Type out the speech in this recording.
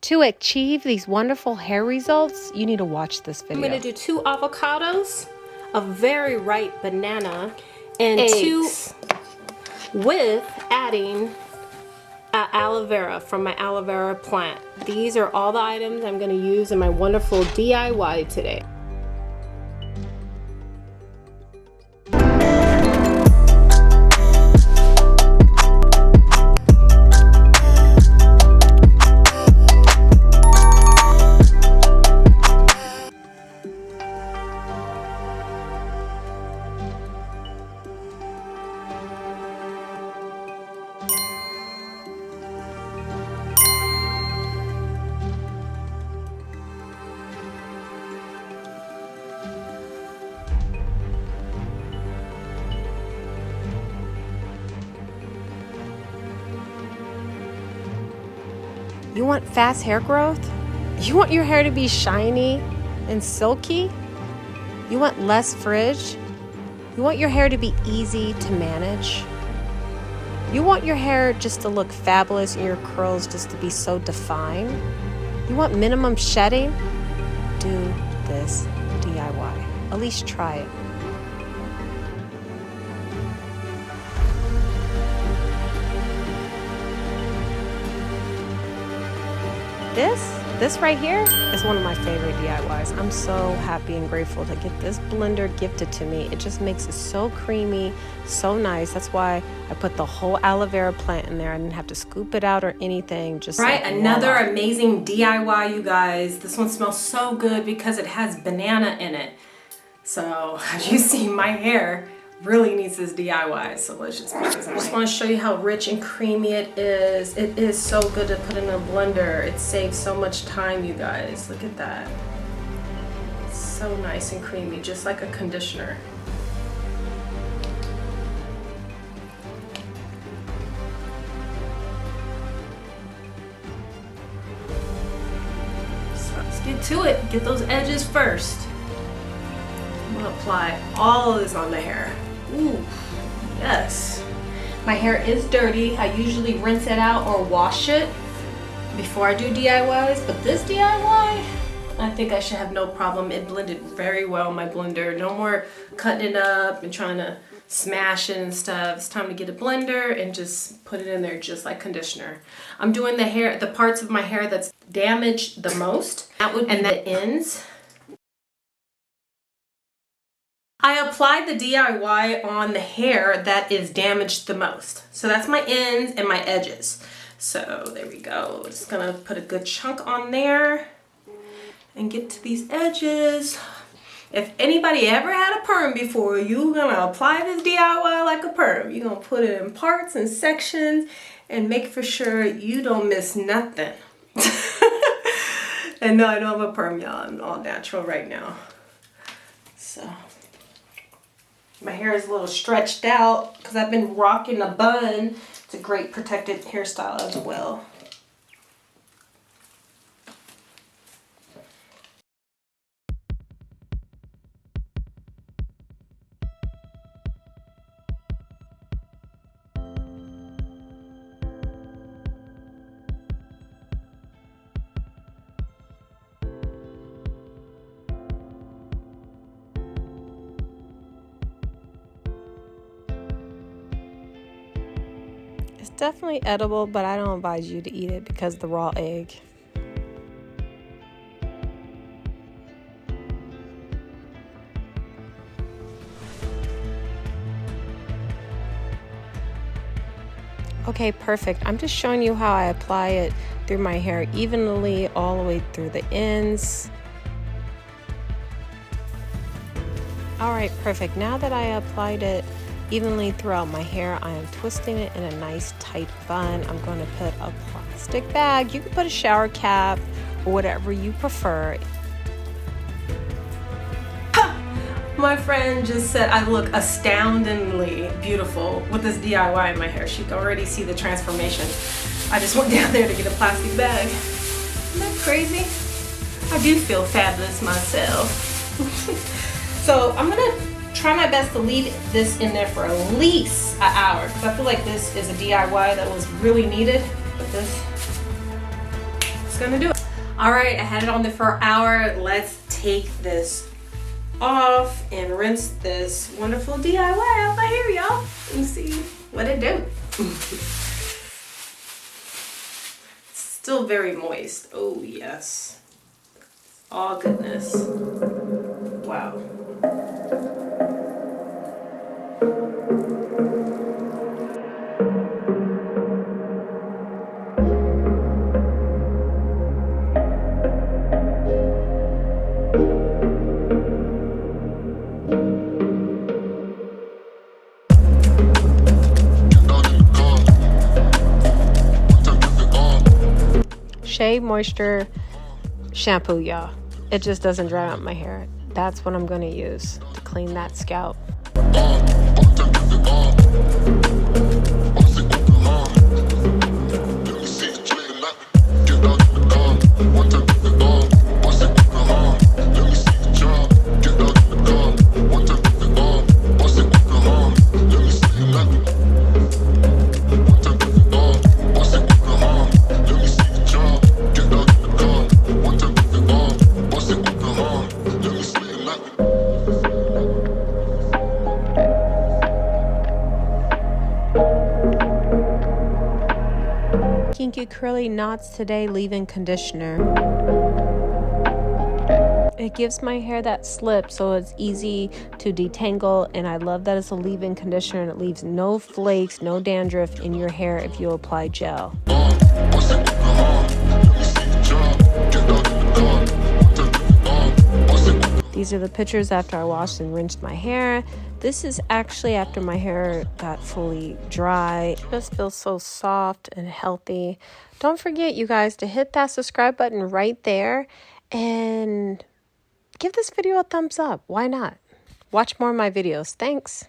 To achieve these wonderful hair results, you need to watch this video. I'm going to do 2 avocados, a very ripe banana, and eggs. 2 with adding aloe vera from my aloe vera plant. These are all the items I'm going to use in my wonderful DIY today. You want fast hair growth? You want your hair to be shiny and silky? You want less frizz? You want your hair to be easy to manage? You want your hair just to look fabulous and your curls just to be so defined? You want minimum shedding? Do this DIY. At least try it. This right here is one of my favorite DIYs. I'm so happy and grateful to get this blender gifted to me. It just makes it so creamy, so nice. That's why I put the whole aloe vera plant in there. I didn't have to scoop it out or anything. Just right, like, another voila. amazing DIY, you guys. This one smells so good because it has banana in it. So as you see, my hair really needs this DIY, so let's just put this in. I just want to show you how rich and creamy it is. It is so good to put in a blender. It saves so much time, you guys. Look at that. It's so nice and creamy, just like a conditioner. So let's get to it. Get those edges first. I'm gonna apply all of this on the hair. Ooh, yes. My hair is dirty. I usually rinse it out or wash it before I do DIYs, but this DIY, I think I should have no problem. It blended very well in my blender. No more cutting it up and trying to smash it and stuff. It's time to get a blender and just put it in there just like conditioner. I'm doing the parts of my hair that's damaged the most. That would be the ends. I applied the DIY on the hair that is damaged the most. So that's my ends and my edges. So there we go. Just gonna put a good chunk on there and get to these edges. If anybody ever had a perm before, you're gonna apply this DIY like a perm. You're gonna put it in parts and sections and make for sure you don't miss nothing. And no, I don't have a perm, y'all. I'm all natural right now. So my hair is a little stretched out because I've been rocking a bun. It's a great protected hairstyle as well. It's definitely edible, but I don't advise you to eat it because of the raw egg. Okay, perfect. I'm just showing you how I apply it through my hair evenly all the way through the ends. All right, perfect. Now that I applied it evenly throughout my hair, I am twisting it in a nice tight bun. I'm going to put a plastic bag. You can put a shower cap or whatever you prefer. My friend just said I look astoundingly beautiful with this DIY in my hair. She can already see the transformation. I just went down there to get a plastic bag. Isn't that crazy? I do feel fabulous myself. So I'm gonna try my best to leave this in there for at least an hour because I feel like this is a DIY that was really needed. But this that's gonna do it. All right, I had it on there for an hour. Let's take this off and rinse this wonderful DIY out my hair, y'all, and see what it do. Still very moist. Oh yes, all goodness. Wow. Shea Moisture shampoo, y'all. It just doesn't dry out my hair. That's what I'm going to use to clean that scalp. Kinky Curly Knots Today leave-in conditioner. It gives my hair that slip so it's easy to detangle, and I love that it's a leave-in conditioner and it leaves no flakes, no dandruff in your hair if you apply gel. These are the pictures after I washed and rinsed my hair. This is actually after my hair got fully dry. It just feels so soft and healthy. Don't forget, you guys, to hit that subscribe button right there and give this video a thumbs up. Why not? Watch more of my videos. Thanks.